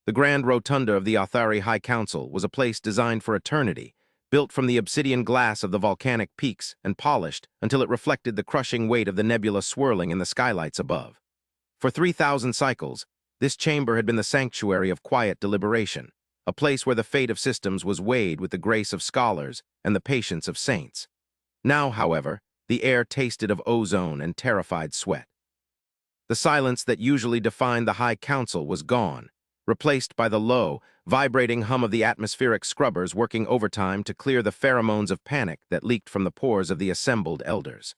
The grand rotunda of the Athari High Council was a place designed for eternity, built from the obsidian glass of the volcanic peaks and polished until it reflected the crushing weight of the nebula swirling in the skylights above. For 3,000 cycles, this chamber had been the sanctuary of quiet deliberation, a place where the fate of systems was weighed with the grace of scholars and the patience of saints. Now, however, the air tasted of ozone and terrified sweat. The silence that usually defined the High Council was gone, replaced by the low, vibrating hum of the atmospheric scrubbers working overtime to clear the pheromones of panic that leaked from the pores of the assembled elders.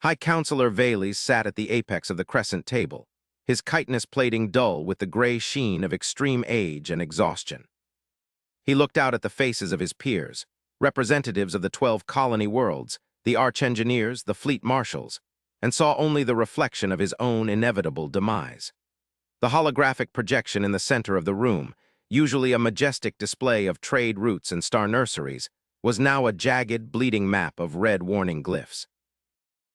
High Counselor Vales sat at the apex of the crescent table, his chitinous plating dull with the gray sheen of extreme age and exhaustion. He looked out at the faces of his peers, representatives of the 12 colony worlds, the arch-engineers, the fleet marshals, and saw only the reflection of his own inevitable demise. The holographic projection in the center of the room, usually a majestic display of trade routes and star nurseries, was now a jagged, bleeding map of red warning glyphs.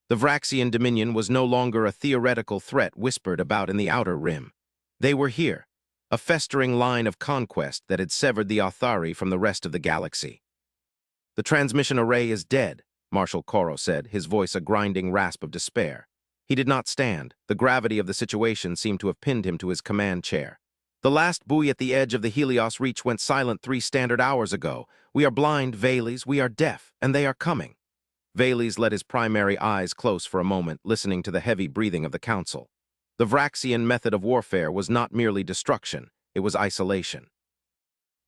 The Vraxian Dominion was no longer a theoretical threat whispered about in the outer rim. They were here, a festering line of conquest that had severed the Athari from the rest of the galaxy. "The transmission array is dead," Marshal Koro said, his voice a grinding rasp of despair. He did not stand. The gravity of the situation seemed to have pinned him to his command chair. "The last buoy at the edge of the Helios Reach went silent 3 standard hours ago. We are blind, Vales, we are deaf, and they are coming." Vales let his primary eyes close for a moment, listening to the heavy breathing of the council. The Vraxian method of warfare was not merely destruction, it was isolation.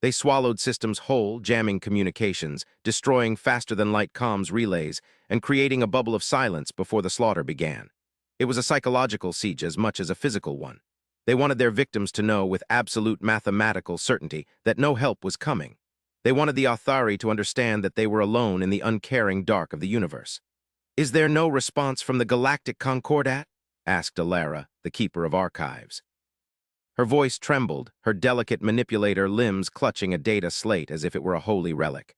They swallowed systems whole, jamming communications, destroying faster-than-light comms relays, and creating a bubble of silence before the slaughter began. It was a psychological siege as much as a physical one. They wanted their victims to know with absolute mathematical certainty that no help was coming. They wanted the Athari to understand that they were alone in the uncaring dark of the universe. "Is there no response from the Galactic Concordat?" asked Alara, the keeper of archives. Her voice trembled, her delicate manipulator limbs clutching a data slate as if it were a holy relic.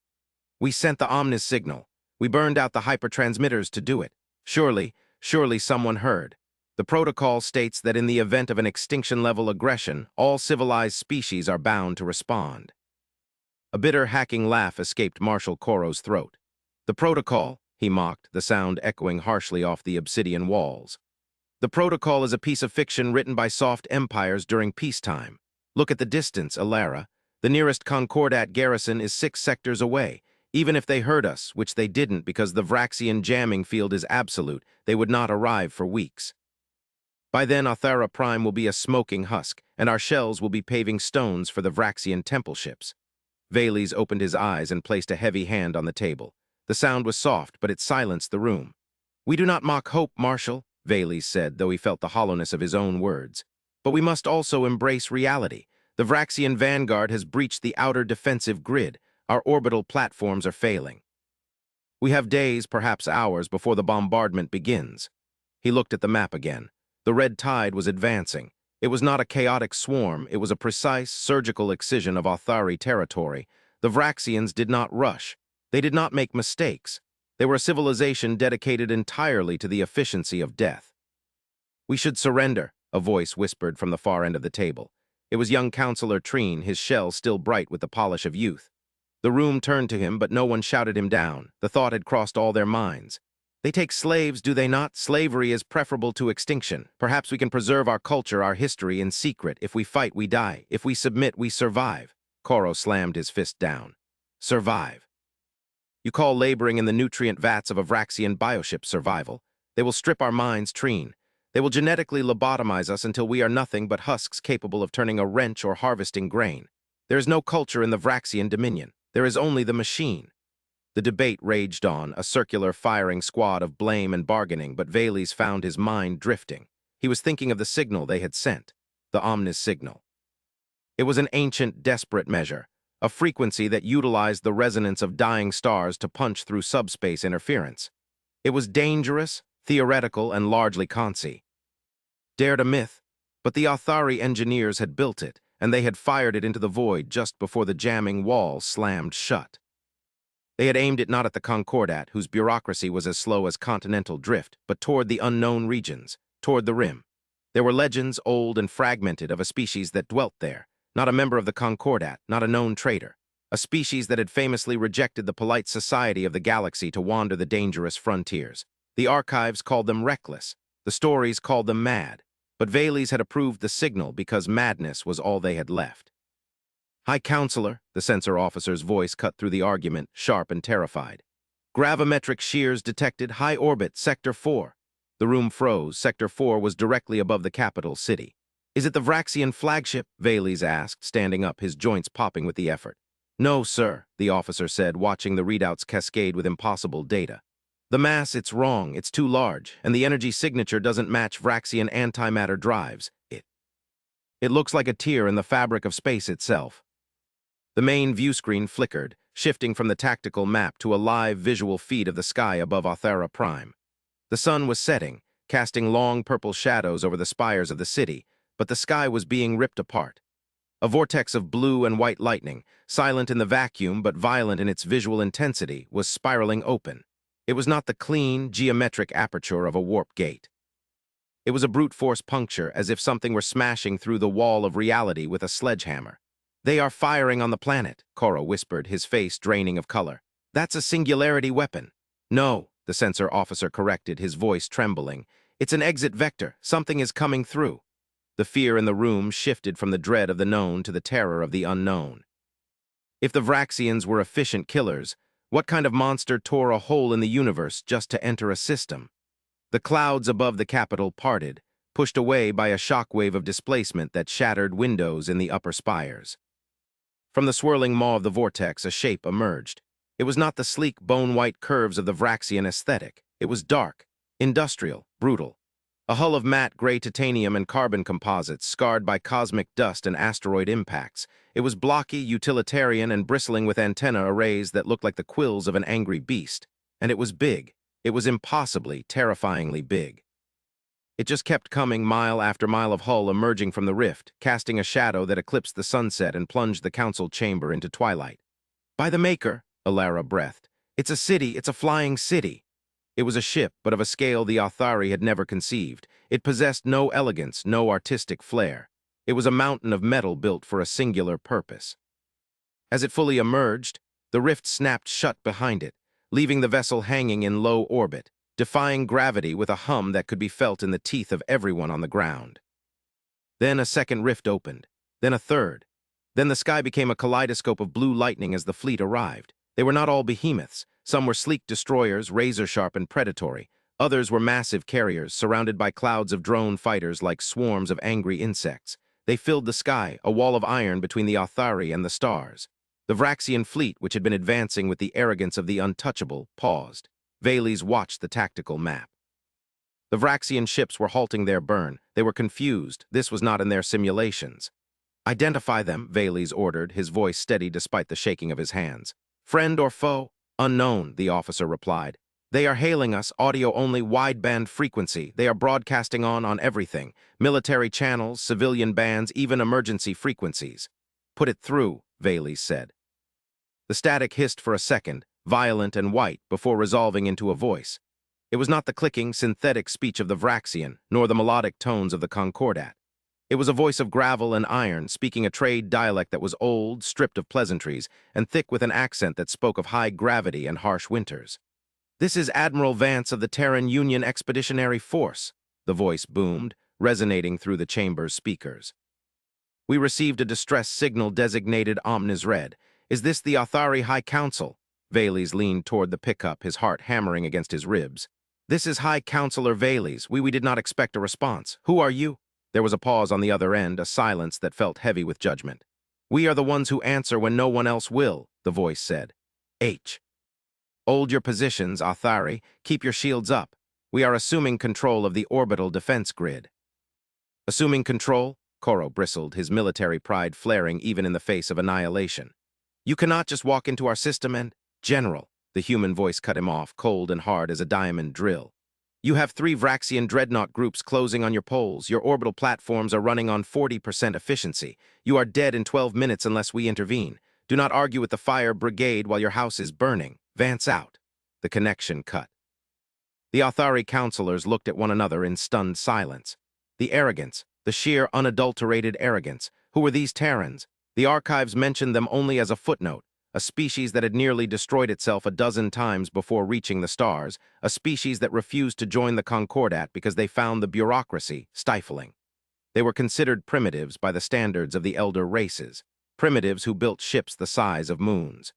"We sent the Omnis signal. We burned out the hypertransmitters to do it. Surely someone heard. The protocol states that in the event of an extinction-level aggression, all civilized species are bound to respond." A bitter, hacking laugh escaped Marshal Koro's throat. "The protocol," he mocked, the sound echoing harshly off the obsidian walls. "The protocol is a piece of fiction written by soft empires during peacetime. Look at the distance, Alara. The nearest Concordat garrison is 6 sectors away. Even if they heard us, which they didn't because the Vraxian jamming field is absolute, they would not arrive for weeks. By then, Athara Prime will be a smoking husk, and our shells will be paving stones for the Vraxian temple ships." Vales opened his eyes and placed a heavy hand on the table. The sound was soft, but it silenced the room. "We do not mock hope, Marshal," Vales said, though he felt the hollowness of his own words. "But we must also embrace reality. The Vraxian vanguard has breached the outer defensive grid. Our orbital platforms are failing. We have days, perhaps hours, before the bombardment begins." He looked at the map again. The red tide was advancing. It was not a chaotic swarm, it was a precise, surgical excision of Athari territory. The Vraxians did not rush. They did not make mistakes. They were a civilization dedicated entirely to the efficiency of death. "We should surrender," a voice whispered from the far end of the table. It was young Counselor Treen, his shell still bright with the polish of youth. The room turned to him, but no one shouted him down. The thought had crossed all their minds. "They take slaves, do they not? Slavery is preferable to extinction. Perhaps we can preserve our culture, our history in secret. If we fight, we die. If we submit, we survive." Koro slammed his fist down. "Survive. You call laboring in the nutrient vats of a Vraxian bioship survival. They will strip our minds, Treen. They will genetically lobotomize us until we are nothing but husks capable of turning a wrench or harvesting grain. There is no culture in the Vraxian Dominion. There is only the machine." The debate raged on, a circular firing squad of blame and bargaining, but Vales found his mind drifting. He was thinking of the signal they had sent, the Omnis signal. It was an ancient, desperate measure, a frequency that utilized the resonance of dying stars to punch through subspace interference. It was dangerous, theoretical, and largely consci. Dared a myth, but the Athari engineers had built it, and they had fired it into the void just before the jamming wall slammed shut. They had aimed it not at the Concordat, whose bureaucracy was as slow as continental drift, but toward the unknown regions, toward the rim. There were legends, old and fragmented, of a species that dwelt there, not a member of the Concordat, not a known traitor. A species that had famously rejected the polite society of the galaxy to wander the dangerous frontiers. The archives called them reckless. The stories called them mad. But Vales had approved the signal because madness was all they had left. High Counselor, the censor officer's voice cut through the argument, sharp and terrified. Gravimetric shears detected, high orbit, Sector 4. The room froze. Sector 4 was directly above the capital city. Is it the Vraxian flagship? Vales asked, standing up, his joints popping with the effort. No, sir, the officer said, watching the readouts cascade with impossible data. The mass, it's wrong, it's too large, and the energy signature doesn't match Vraxian antimatter drives. It looks like a tear in the fabric of space itself. The main view screen flickered, shifting from the tactical map to a live visual feed of the sky above Authera Prime. The sun was setting, casting long purple shadows over the spires of the city, but the sky was being ripped apart. A vortex of blue and white lightning, silent in the vacuum but violent in its visual intensity, was spiraling open. It was not the clean, geometric aperture of a warp gate. It was a brute force puncture, as if something were smashing through the wall of reality with a sledgehammer. They are firing on the planet, Coro whispered, his face draining of color. That's a singularity weapon. No, the censor officer corrected, his voice trembling. It's an exit vector. Something is coming through. The fear in the room shifted from the dread of the known to the terror of the unknown. If the Vraxians were efficient killers, what kind of monster tore a hole in the universe just to enter a system? The clouds above the capital parted, pushed away by a shockwave of displacement that shattered windows in the upper spires. From the swirling maw of the vortex, a shape emerged. It was not the sleek, bone-white curves of the Vraxian aesthetic. It was dark, industrial, brutal. A hull of matte gray titanium and carbon composites, scarred by cosmic dust and asteroid impacts. It was blocky, utilitarian, and bristling with antenna arrays that looked like the quills of an angry beast. And it was big. It was impossibly, terrifyingly big. It just kept coming, mile after mile of hull emerging from the rift, casting a shadow that eclipsed the sunset and plunged the council chamber into twilight. By the Maker, Alara breathed. It's a city, it's a flying city. It was a ship, but of a scale the Authari had never conceived. It possessed no elegance, no artistic flair. It was a mountain of metal built for a singular purpose. As it fully emerged, the rift snapped shut behind it, leaving the vessel hanging in low orbit, defying gravity with a hum that could be felt in the teeth of everyone on the ground. Then a second rift opened, then a third. Then the sky became a kaleidoscope of blue lightning as the fleet arrived. They were not all behemoths. Some were sleek destroyers, razor-sharp and predatory. Others were massive carriers, surrounded by clouds of drone fighters like swarms of angry insects. They filled the sky, a wall of iron between the Authari and the stars. The Vraxian fleet, which had been advancing with the arrogance of the untouchable, paused. Vales watched the tactical map. The Vraxian ships were halting their burn. They were confused. This was not in their simulations. Identify them, Vales ordered, his voice steady despite the shaking of his hands. Friend or foe? Unknown, the officer replied. They are hailing us, audio-only wideband frequency. They are broadcasting on everything. Military channels, civilian bands, even emergency frequencies. Put it through, Vales said. The static hissed for a second, violent and white, before resolving into a voice. It was not the clicking, synthetic speech of the Vraxian, nor the melodic tones of the Concordat. It was a voice of gravel and iron, speaking a trade dialect that was old, stripped of pleasantries, and thick with an accent that spoke of high gravity and harsh winters. This is Admiral Vance of the Terran Union Expeditionary Force, the voice boomed, resonating through the chamber's speakers. We received a distress signal designated Omnis Red. Is this the Authari High Council? Vales leaned toward the pickup, his heart hammering against his ribs. This is High Counselor Vales. We did not expect a response. Who are you? There was a pause on the other end, a silence that felt heavy with judgment. We are the ones who answer when no one else will, the voice said. H. Hold your positions, Authari. Keep your shields up. We are assuming control of the orbital defense grid. Assuming control? Coro bristled, his military pride flaring even in the face of annihilation. You cannot just walk into our system and... General, the human voice cut him off, cold and hard as a diamond drill. You have 3 Vraxian dreadnought groups closing on your poles. Your orbital platforms are running on 40% efficiency. You are dead in 12 minutes unless we intervene. Do not argue with the fire brigade while your house is burning. Vance out. The connection cut. The Authari counselors looked at one another in stunned silence. The arrogance, the sheer unadulterated arrogance. Who were these Terrans? The archives mentioned them only as a footnote, a species that had nearly destroyed itself a dozen times before reaching the stars, a species that refused to join the Concordat because they found the bureaucracy stifling. They were considered primitives by the standards of the elder races, primitives who built ships the size of moons.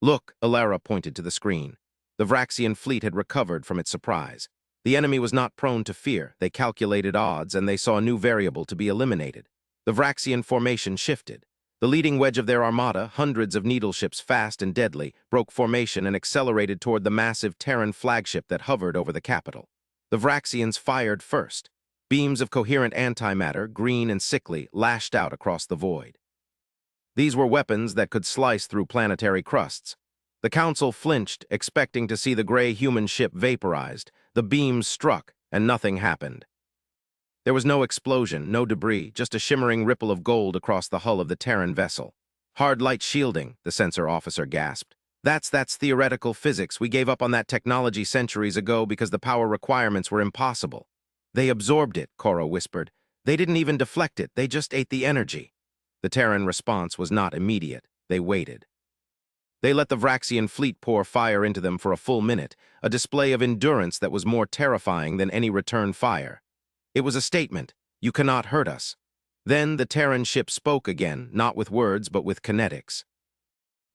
Look, Alara pointed to the screen. The Vraxian fleet had recovered from its surprise. The enemy was not prone to fear. They calculated odds, and they saw a new variable to be eliminated. The Vraxian formation shifted. The leading wedge of their armada, hundreds of needle ships fast and deadly, broke formation and accelerated toward the massive Terran flagship that hovered over the capital. The Vraxians fired first. Beams of coherent antimatter, green and sickly, lashed out across the void. These were weapons that could slice through planetary crusts. The Council flinched, expecting to see the gray human ship vaporized. The beams struck, and nothing happened. There was no explosion, no debris, just a shimmering ripple of gold across the hull of the Terran vessel. Hard light shielding, the sensor officer gasped. That's theoretical physics. We gave up on that technology centuries ago because the power requirements were impossible. They absorbed it, Koro whispered. They didn't even deflect it, they just ate the energy. The Terran response was not immediate. They waited. They let the Vraxian fleet pour fire into them for a full minute, a display of endurance that was more terrifying than any return fire. It was a statement, you cannot hurt us. Then the Terran ship spoke again, not with words but with kinetics.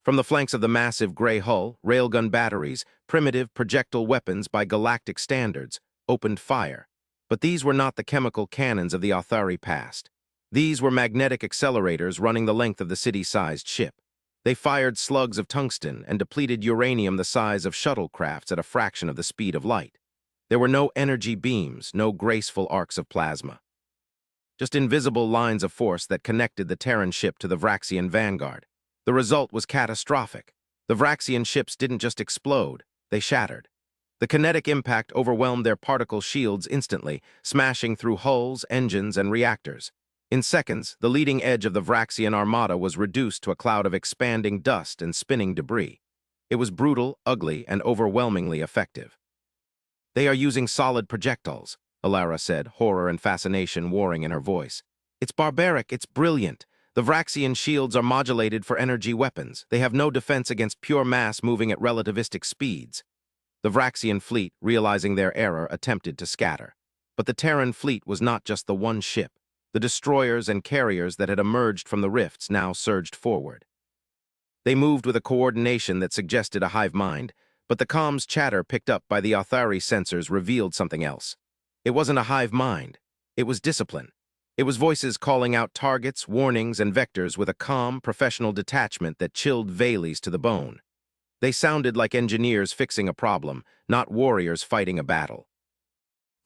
From the flanks of the massive gray hull, railgun batteries, primitive projectile weapons by galactic standards, opened fire. But these were not the chemical cannons of the Authari past. These were magnetic accelerators running the length of the city-sized ship. They fired slugs of tungsten and depleted uranium the size of shuttlecrafts at a fraction of the speed of light. There were no energy beams, no graceful arcs of plasma. Just invisible lines of force that connected the Terran ship to the Vraxian vanguard. The result was catastrophic. The Vraxian ships didn't just explode, they shattered. The kinetic impact overwhelmed their particle shields instantly, smashing through hulls, engines, and reactors. In seconds, the leading edge of the Vraxian armada was reduced to a cloud of expanding dust and spinning debris. It was brutal, ugly, and overwhelmingly effective. They are using solid projectiles, Alara said, horror and fascination warring in her voice. It's barbaric, it's brilliant. The Vraxian shields are modulated for energy weapons. They have no defense against pure mass moving at relativistic speeds. The Vraxian fleet, realizing their error, attempted to scatter. But the Terran fleet was not just the one ship. The destroyers and carriers that had emerged from the rifts now surged forward. They moved with a coordination that suggested a hive mind, but the comms chatter picked up by the Authari sensors revealed something else. It wasn't a hive mind. It was discipline. It was voices calling out targets, warnings, and vectors with a calm, professional detachment that chilled Vales to the bone. They sounded like engineers fixing a problem, not warriors fighting a battle.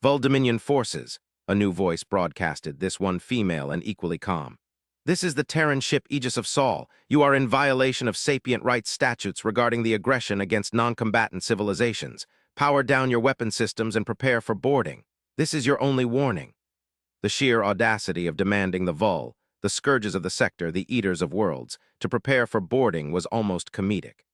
Dominion forces, a new voice broadcasted, this one female and equally calm. This is the Terran ship Aegis of Sol. You are in violation of sapient rights statutes regarding the aggression against non-combatant civilizations. Power down your weapon systems and prepare for boarding. This is your only warning. The sheer audacity of demanding the Vul, the scourges of the sector, the eaters of worlds, to prepare for boarding was almost comedic.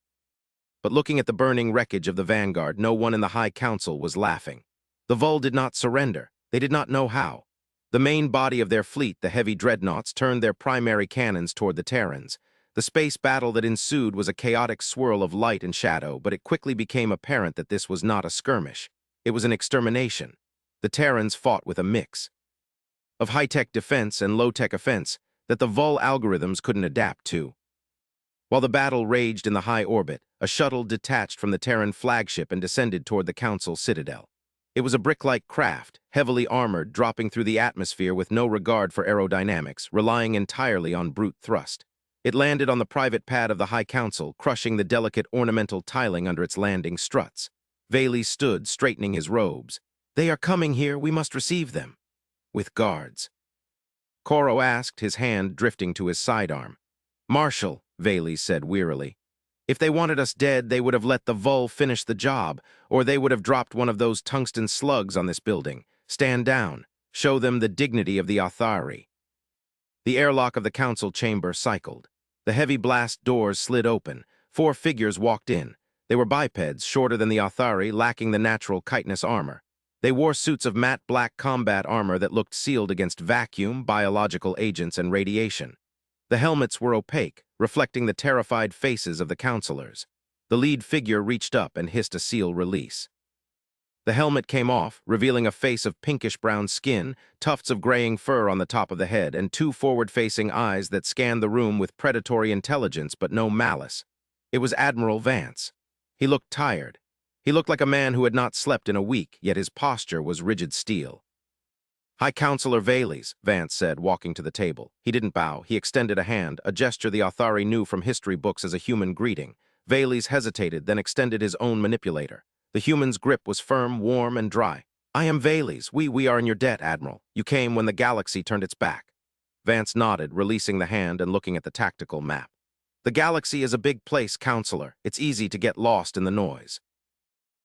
But looking at the burning wreckage of the Vanguard, no one in the High Council was laughing. The Vul did not surrender. They did not know how. The main body of their fleet, the heavy dreadnoughts, turned their primary cannons toward the Terrans. The space battle that ensued was a chaotic swirl of light and shadow, but it quickly became apparent that this was not a skirmish. It was an extermination. The Terrans fought with a mix of high-tech defense and low-tech offense that the Vul algorithms couldn't adapt to. While the battle raged in the high orbit, a shuttle detached from the Terran flagship and descended toward the Council citadel. It was a brick-like craft, heavily armored, dropping through the atmosphere with no regard for aerodynamics, relying entirely on brute thrust. It landed on the private pad of the High Council, crushing the delicate ornamental tiling under its landing struts. Vales stood, straightening his robes. They are coming here, we must receive them. With guards. Koro asked, his hand drifting to his sidearm. Marshal, Vales said wearily. If they wanted us dead, they would have let the Vul finish the job, or they would have dropped one of those tungsten slugs on this building. Stand down. Show them the dignity of the Authari. The airlock of the council chamber cycled. The heavy blast doors slid open. 4 figures walked in. They were bipeds, shorter than the Authari, lacking the natural chitinous armor. They wore suits of matte black combat armor that looked sealed against vacuum, biological agents, and radiation. The helmets were opaque, reflecting the terrified faces of the counselors. The lead figure reached up and hissed a seal release. The helmet came off, revealing a face of pinkish-brown skin, tufts of graying fur on the top of the head, and two forward-facing eyes that scanned the room with predatory intelligence but no malice. It was Admiral Vance. He looked tired. He looked like a man who had not slept in a week, yet his posture was rigid steel. "High Counselor Valles," Vance said, walking to the table. He didn't bow. He extended a hand, a gesture the Authari knew from history books as a human greeting. Valles hesitated, then extended his own manipulator. The human's grip was firm, warm, and dry. "I am Valles. We are in your debt, Admiral. You came when the galaxy turned its back." Vance nodded, releasing the hand and looking at the tactical map. "The galaxy is a big place, Counselor. It's easy to get lost in the noise.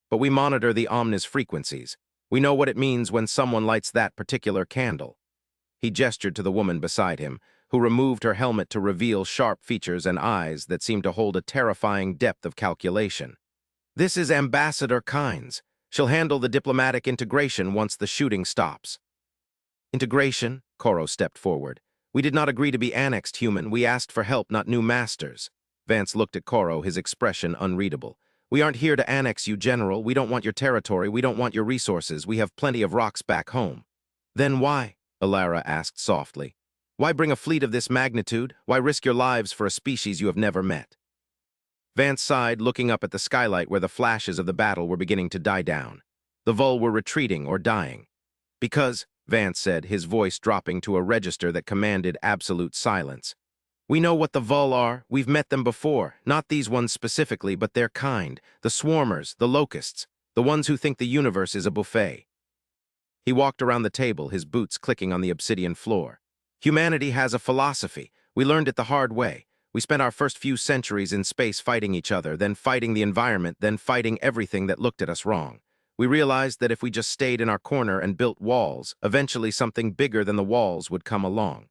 But we monitor the omnis frequencies. We know what it means when someone lights that particular candle." He gestured to the woman beside him, who removed her helmet to reveal sharp features and eyes that seemed to hold a terrifying depth of calculation. "This is Ambassador Kynes. She'll handle the diplomatic integration once the shooting stops." "Integration?" Koro stepped forward. "We did not agree to be annexed, human. We asked for help, not new masters." Vance looked at Koro, his expression unreadable. "We aren't here to annex you, General. We don't want your territory. We don't want your resources. We have plenty of rocks back home." "Then why?" Alara asked softly. "Why bring a fleet of this magnitude? Why risk your lives for a species you have never met?" Vance sighed, looking up at the skylight where the flashes of the battle were beginning to die down. The Vul were retreating or dying. "Because," Vance said, his voice dropping to a register that commanded absolute silence, "we know what the Vul are. We've met them before. Not these ones specifically, but their kind. The swarmers, the locusts, the ones who think the universe is a buffet." He walked around the table, his boots clicking on the obsidian floor. "Humanity has a philosophy. We learned it the hard way. We spent our first few centuries in space fighting each other, then fighting the environment, then fighting everything that looked at us wrong. We realized that if we just stayed in our corner and built walls, eventually something bigger than the walls would come along."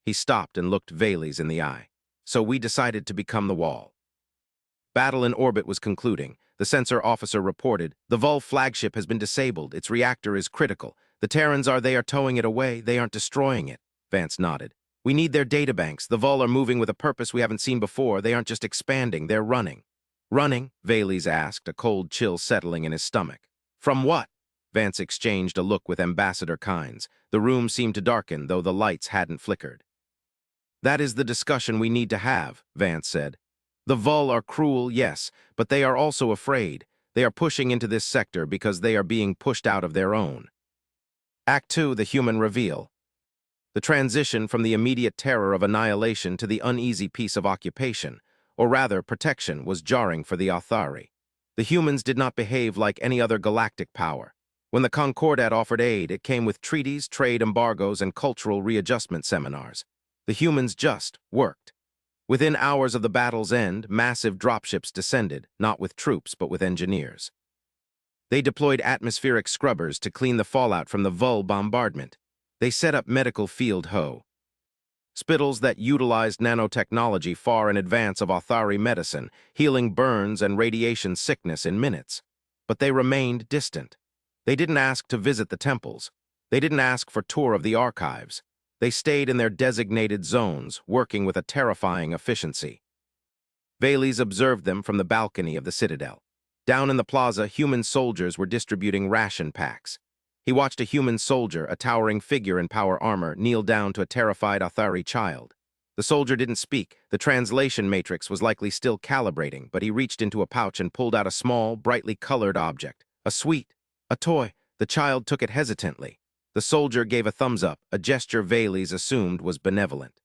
He stopped and looked Valles in the eye. "So we decided to become the wall." Battle in orbit was concluding. The sensor officer reported, "The Vul flagship has been disabled. Its reactor is critical. The Terrans they are towing it away. They aren't destroying it." Vance nodded. "We need their databanks. The Vul are moving with a purpose we haven't seen before. They aren't just expanding, they're running." "Running?" Valles asked, a cold chill settling in his stomach. "From what?" Vance exchanged a look with Ambassador Kynes. The room seemed to darken, though the lights hadn't flickered. "That is the discussion we need to have," Vance said. "The Vul are cruel, yes, but they are also afraid. They are pushing into this sector because they are being pushed out of their own." Act 2, the human reveal. The transition from the immediate terror of annihilation to the uneasy peace of occupation, or rather protection, was jarring for the Authari. The humans did not behave like any other galactic power. When the Concordat offered aid, it came with treaties, trade embargoes, and cultural readjustment seminars. The humans just worked. Within hours of the battle's end, massive dropships descended, not with troops but with engineers. They deployed atmospheric scrubbers to clean the fallout from the Vul bombardment. They set up medical field hospitals that utilized nanotechnology far in advance of Authari medicine, healing burns and radiation sickness in minutes. But they remained distant. They didn't ask to visit the temples. They didn't ask for tour of the archives. They stayed in their designated zones, working with a terrifying efficiency. Valles observed them from the balcony of the Citadel. Down in the plaza, human soldiers were distributing ration packs. He watched a human soldier, a towering figure in power armor, kneel down to a terrified Authari child. The soldier didn't speak. The translation matrix was likely still calibrating, but he reached into a pouch and pulled out a small, brightly colored object. A sweet, a toy. The child took it hesitantly. The soldier gave a thumbs up, a gesture Valles assumed was benevolent.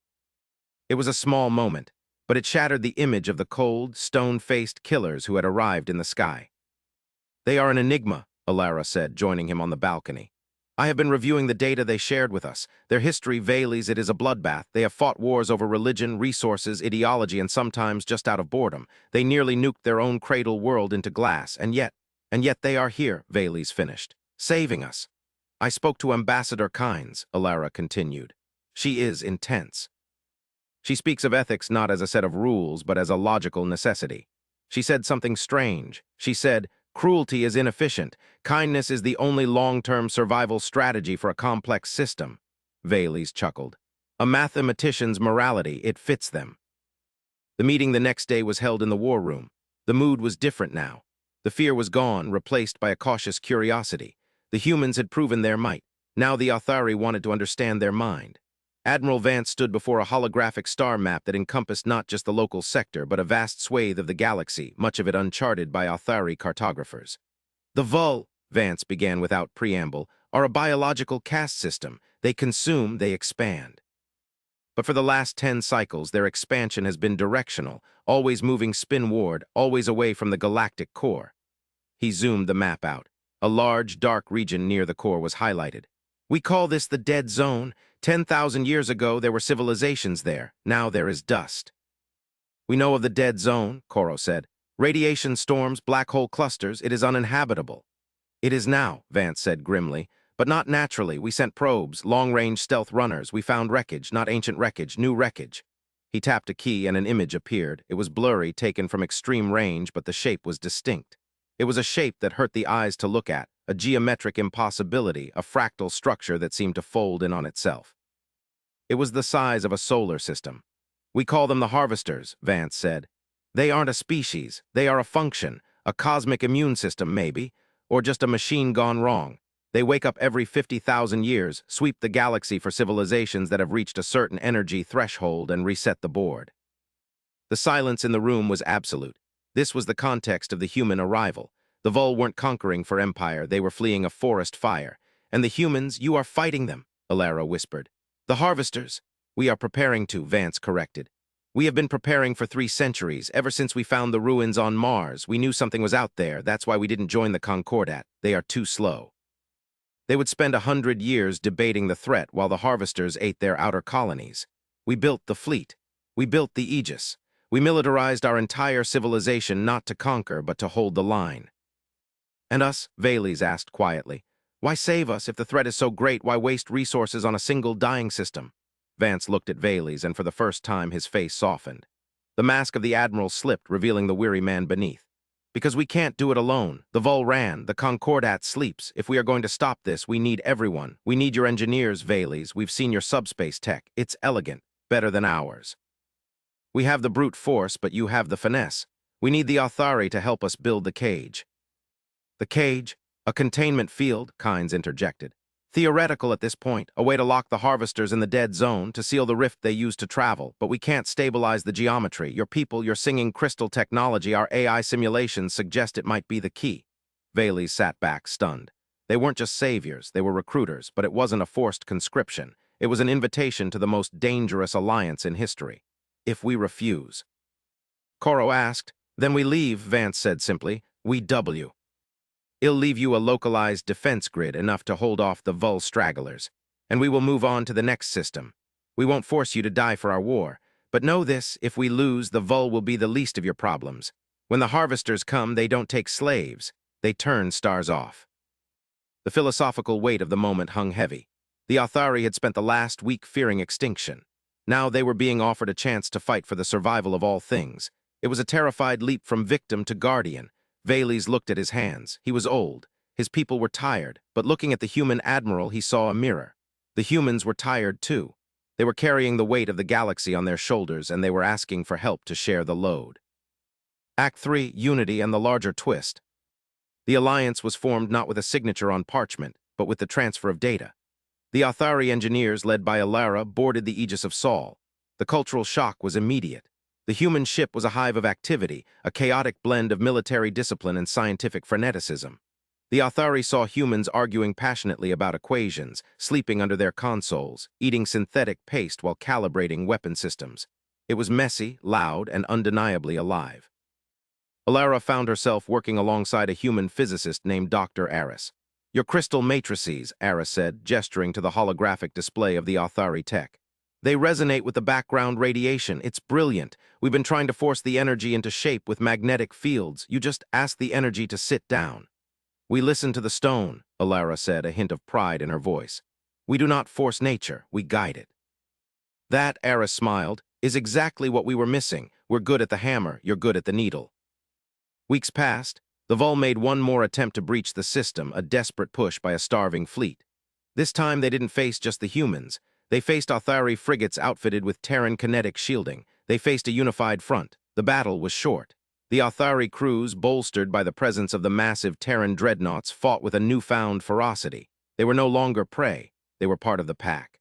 It was a small moment, but it shattered the image of the cold, stone-faced killers who had arrived in the sky. "They are an enigma," Alara said, joining him on the balcony. "I have been reviewing the data they shared with us. Their history, Valles, it is a bloodbath. They have fought wars over religion, resources, ideology, and sometimes just out of boredom. They nearly nuked their own cradle world into glass, and yet they are here," Valles finished, "saving us." "I spoke to Ambassador Kynes," Alara continued. "She is intense. She speaks of ethics not as a set of rules, but as a logical necessity. She said something strange. She said, Cruelty is inefficient. Kindness is the only long-term survival strategy for a complex system. Valles chuckled. A mathematician's morality, it fits them. The meeting the next day was held in the war room. The mood was different now. The fear was gone, replaced by a cautious curiosity. The humans had proven their might. Now the Authari wanted to understand their mind. Admiral Vance stood before a holographic star map that encompassed not just the local sector, but a vast swathe of the galaxy, much of it uncharted by Authari cartographers. The Vul, Vance began without preamble, are a biological caste system. They consume, they expand. But for the last 10 cycles, their expansion has been directional, always moving spinward, always away from the galactic core. He zoomed the map out. A large, dark region near the core was highlighted. We call this the dead zone. 10,000 years ago, there were civilizations there. Now there is dust. We know of the dead zone, Koro said. Radiation storms, black hole clusters, it is uninhabitable. It is now, Vance said grimly. But not naturally. We sent probes, long-range stealth runners. We found wreckage, not ancient wreckage, new wreckage. He tapped a key and an image appeared. It was blurry, taken from extreme range, but the shape was distinct. It was a shape that hurt the eyes to look at, a geometric impossibility, a fractal structure that seemed to fold in on itself. It was the size of a solar system. We call them the harvesters, Vance said. They aren't a species. They are a function, a cosmic immune system, maybe, or just a machine gone wrong. They wake up every 50,000 years, sweep the galaxy for civilizations that have reached a certain energy threshold and reset the board. The silence in the room was absolute. This was the context of the human arrival. The Vul weren't conquering for empire, they were fleeing a forest fire. And the humans, you are fighting them, Alara whispered. The harvesters. We are preparing to, Vance corrected. We have been preparing for 3 centuries, ever since we found the ruins on Mars. We knew something was out there, that's why we didn't join the Concordat. They are too slow. They would spend 100 years debating the threat while the harvesters ate their outer colonies. We built the fleet. We built the Aegis. We militarized our entire civilization not to conquer, but to hold the line. And us? Valles asked quietly. Why save us? If the threat is so great, why waste resources on a single dying system? Vance looked at Valles, and for the first time his face softened. The mask of the Admiral slipped, revealing the weary man beneath. Because we can't do it alone. The Vul ran. The Concordat sleeps. If we are going to stop this, we need everyone. We need your engineers, Valles. We've seen your subspace tech. It's elegant. Better than ours. We have the brute force, but you have the finesse. We need the Authari to help us build the cage. The cage? A containment field, Kynes interjected. Theoretical at this point, a way to lock the harvesters in the dead zone, to seal the rift they use to travel, but we can't stabilize the geometry. Your people, your singing crystal technology, our AI simulations suggest it might be the key. Valles sat back, stunned. They weren't just saviors, they were recruiters, but it wasn't a forced conscription. It was an invitation to the most dangerous alliance in history. If we refuse. Koro asked. Then we leave, Vance said simply. We W. It'll leave you a localized defense grid enough to hold off the Vul stragglers, and we will move on to the next system. We won't force you to die for our war, but know this, if we lose, the Vul will be the least of your problems. When the harvesters come, they don't take slaves. They turn stars off. The philosophical weight of the moment hung heavy. The Authari had spent the last week fearing extinction. Now they were being offered a chance to fight for the survival of all things. It was a terrified leap from victim to guardian. Valles looked at his hands. He was old. His people were tired, but looking at the human admiral, he saw a mirror. The humans were tired too. They were carrying the weight of the galaxy on their shoulders, and they were asking for help to share the load. Act 3, Unity and the larger twist. The alliance was formed not with a signature on parchment, but with the transfer of data. The Authari engineers, led by Alara, boarded the Aegis of Sol. The cultural shock was immediate. The human ship was a hive of activity, a chaotic blend of military discipline and scientific freneticism. The Authari saw humans arguing passionately about equations, sleeping under their consoles, eating synthetic paste while calibrating weapon systems. It was messy, loud, and undeniably alive. Alara found herself working alongside a human physicist named Dr. Aris. Your crystal matrices, Aris said, gesturing to the holographic display of the Authari tech. They resonate with the background radiation. It's brilliant. We've been trying to force the energy into shape with magnetic fields. You just ask the energy to sit down. We listen to the stone, Alara said, a hint of pride in her voice. We do not force nature, we guide it. That, Aris smiled, is exactly what we were missing. We're good at the hammer, you're good at the needle. Weeks passed. The Vol made one more attempt to breach the system, a desperate push by a starving fleet. This time they didn't face just the humans. They faced Authari frigates outfitted with Terran kinetic shielding. They faced a unified front. The battle was short. The Authari crews, bolstered by the presence of the massive Terran dreadnoughts, fought with a newfound ferocity. They were no longer prey. They were part of the pack.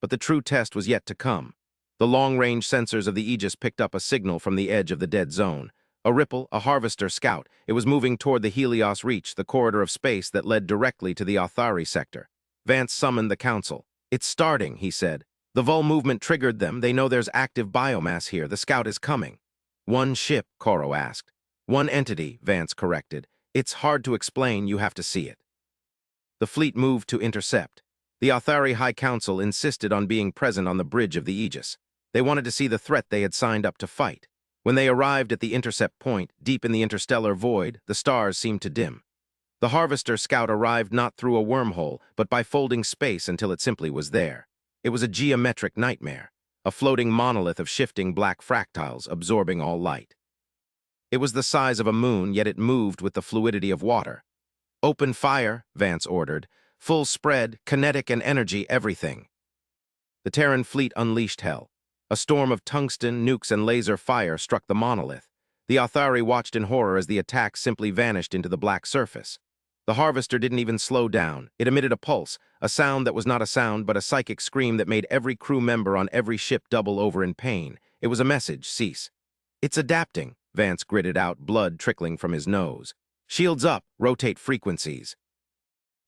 But the true test was yet to come. The long-range sensors of the Aegis picked up a signal from the edge of the dead zone. A ripple, a harvester scout. It was moving toward the Helios Reach, the corridor of space that led directly to the Authari sector. Vance summoned the council. "It's starting," he said. "The Vol movement triggered them. They know there's active biomass here. The scout is coming." "One ship?" Koro asked. "One entity," Vance corrected. "It's hard to explain. You have to see it." The fleet moved to intercept. The Authari High Council insisted on being present on the bridge of the Aegis. They wanted to see the threat they had signed up to fight. When they arrived at the intercept point, deep in the interstellar void, the stars seemed to dim. The Harvester scout arrived not through a wormhole, but by folding space until it simply was there. It was a geometric nightmare, a floating monolith of shifting black fractals absorbing all light. It was the size of a moon, yet it moved with the fluidity of water. "Open fire," Vance ordered. "Full spread, kinetic and energy, everything." The Terran fleet unleashed hell. A storm of tungsten, nukes, and laser fire struck the monolith. The Authari watched in horror as the attack simply vanished into the black surface. The Harvester didn't even slow down. It emitted a pulse, a sound that was not a sound but a psychic scream that made every crew member on every ship double over in pain. It was a message: cease. "It's adapting," Vance gritted out, blood trickling from his nose. "Shields up, rotate frequencies."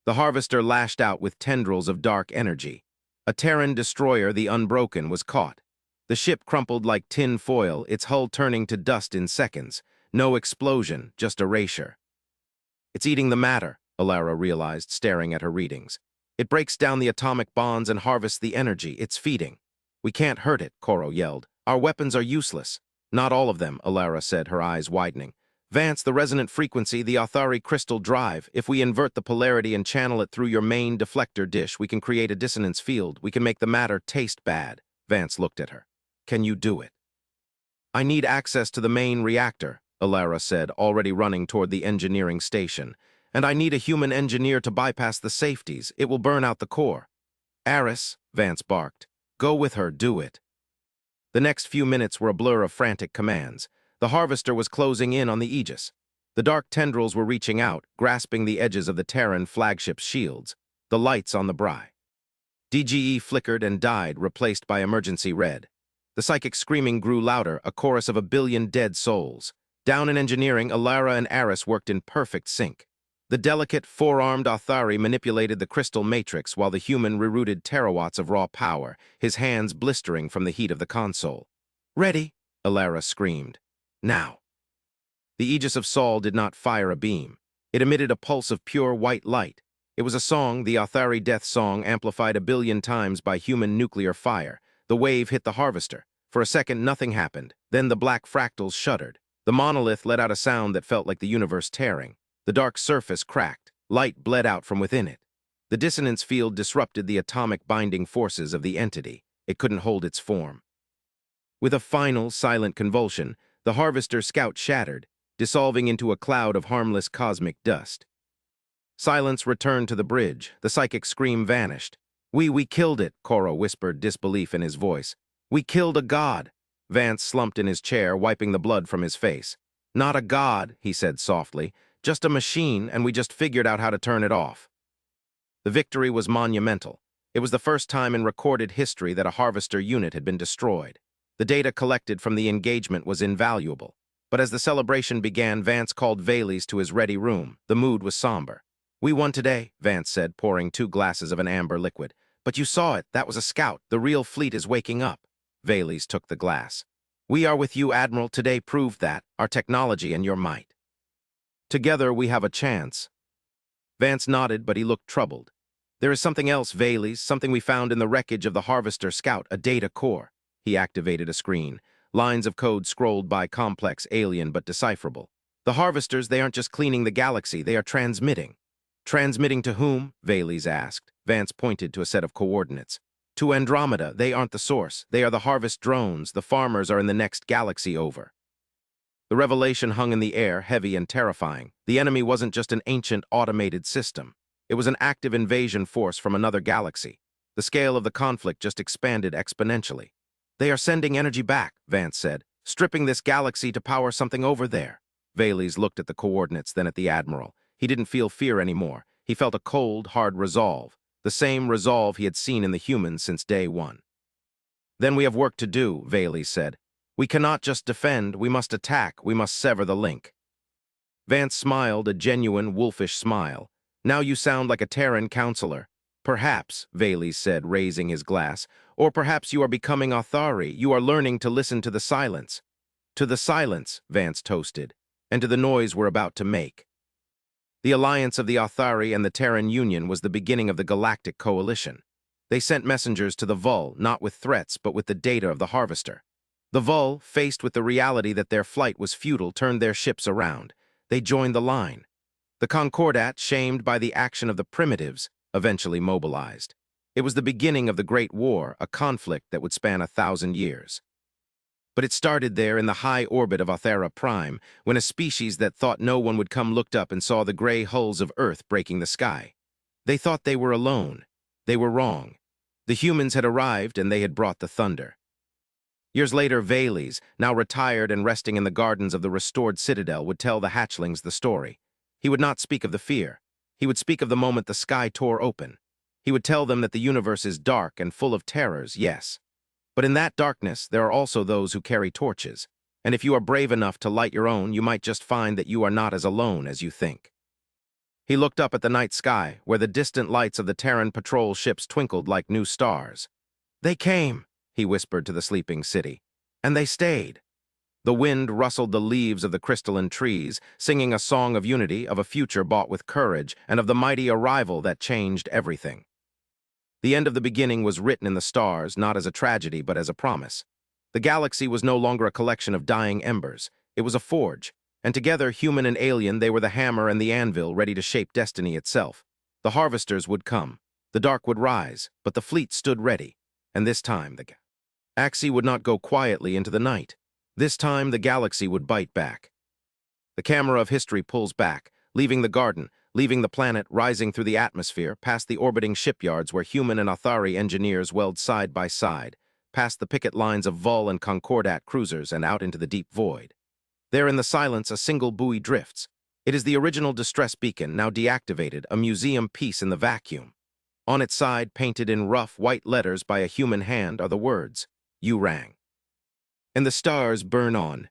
The Harvester lashed out with tendrils of dark energy. A Terran destroyer, the Unbroken, was caught. The ship crumpled like tin foil, its hull turning to dust in seconds. No explosion, just erasure. "It's eating the matter," Alara realized, staring at her readings. "It breaks down the atomic bonds and harvests the energy it's feeding." "We can't hurt it," Koro yelled. "Our weapons are useless." "Not all of them," Alara said, her eyes widening. "Vance, the resonant frequency, the Authari crystal drive. If we invert the polarity and channel it through your main deflector dish, we can create a dissonance field. We can make the matter taste bad." Vance looked at her. "Can you do it?" "I need access to the main reactor," Alara said, already running toward the engineering station. "And I need a human engineer to bypass the safeties. It will burn out the core." "Aris," Vance barked. "Go with her, do it." The next few minutes were a blur of frantic commands. The Harvester was closing in on the Aegis. The dark tendrils were reaching out, grasping the edges of the Terran flagship's shields. The lights on the Bri. DGE flickered and died, replaced by emergency red. The psychic screaming grew louder, a chorus of 1 billion dead souls. Down in engineering, Alara and Aris worked in perfect sync. The delicate, four-armed Authari manipulated the crystal matrix while the human rerouted terawatts of raw power, his hands blistering from the heat of the console. "Ready!" Alara screamed. "Now!" The Aegis of Sol did not fire a beam. It emitted a pulse of pure white light. It was a song, the Authari death song, amplified 1 billion times by human nuclear fire. The wave hit the Harvester. For a second, nothing happened. Then the black fractals shuddered. The monolith let out a sound that felt like the universe tearing. The dark surface cracked. Light bled out from within it. The dissonance field disrupted the atomic binding forces of the entity. It couldn't hold its form. With a final, silent convulsion, the Harvester scout shattered, dissolving into a cloud of harmless cosmic dust. Silence returned to the bridge. The psychic scream vanished. We killed it," Koro whispered, disbelief in his voice. "We killed a god." Vance slumped in his chair, wiping the blood from his face. "Not a god," he said softly. "Just a machine, and we just figured out how to turn it off." The victory was monumental. It was the first time in recorded history that a Harvester unit had been destroyed. The data collected from the engagement was invaluable. But as the celebration began, Vance called Valles to his ready room. The mood was somber. "We won today," Vance said, pouring 2 glasses of an amber liquid. "But you saw it. That was a scout. The real fleet is waking up." Valles took the glass. "We are with you, Admiral. Today proved that, our technology and your might. Together we have a chance." Vance nodded, but he looked troubled. "There is something else, Valles, something we found in the wreckage of the Harvester scout, a data core." He activated a screen. Lines of code scrolled by, complex, alien, but decipherable. "The Harvesters, they aren't just cleaning the galaxy, they are transmitting." "Transmitting to whom?" Valles asked. Vance pointed to a set of coordinates. "To Andromeda. They aren't the source. They are the harvest drones. The farmers are in the next galaxy over." The revelation hung in the air, heavy and terrifying. The enemy wasn't just an ancient, automated system. It was an active invasion force from another galaxy. The scale of the conflict just expanded exponentially. "They are sending energy back," Vance said, "stripping this galaxy to power something over there." Valles looked at the coordinates, then at the Admiral. He didn't feel fear anymore. He felt a cold, hard resolve, the same resolve he had seen in the humans since day one. "Then we have work to do," Valles said. "We cannot just defend, we must attack, we must sever the link." Vance smiled, a genuine, wolfish smile. "Now you sound like a Terran counselor." "Perhaps," Valles said, raising his glass, "or perhaps you are becoming Authari. You are learning to listen to the silence." "To the silence," Vance toasted, "and to the noise we're about to make." The alliance of the Authari and the Terran Union was the beginning of the Galactic Coalition. They sent messengers to the Vull, not with threats, but with the data of the Harvester. The Vull, faced with the reality that their flight was futile, turned their ships around. They joined the line. The Concordat, shamed by the action of the Primitives, eventually mobilized. It was the beginning of the Great War, a conflict that would span 1,000 years. But it started there in the high orbit of Authera Prime, when a species that thought no one would come looked up and saw the gray hulls of Earth breaking the sky. They thought they were alone. They were wrong. The humans had arrived, and they had brought the thunder. Years later, Valles, now retired and resting in the gardens of the restored citadel, would tell the hatchlings the story. He would not speak of the fear. He would speak of the moment the sky tore open. He would tell them that the universe is dark and full of terrors, yes. But in that darkness, there are also those who carry torches. And if you are brave enough to light your own, you might just find that you are not as alone as you think. He looked up at the night sky, where the distant lights of the Terran patrol ships twinkled like new stars. "They came," he whispered to the sleeping city. "And they stayed." The wind rustled the leaves of the crystalline trees, singing a song of unity, of a future bought with courage, and of the mighty arrival that changed everything. The end of the beginning was written in the stars, not as a tragedy, but as a promise. The galaxy was no longer a collection of dying embers. It was a forge, and together, human and alien, they were the hammer and the anvil ready to shape destiny itself. The harvesters would come. The dark would rise, but the fleet stood ready. And this time, the Axie would not go quietly into the night. This time, the galaxy would bite back. The camera of history pulls back, leaving the garden, leaving the planet, rising through the atmosphere, past the orbiting shipyards where human and Authari engineers weld side by side, past the picket lines of Vull and Concordat cruisers and out into the deep void. There in the silence, a single buoy drifts. It is the original distress beacon, now deactivated, a museum piece in the vacuum. On its side, painted in rough, white letters by a human hand, are the words, "You rang." And the stars burn on,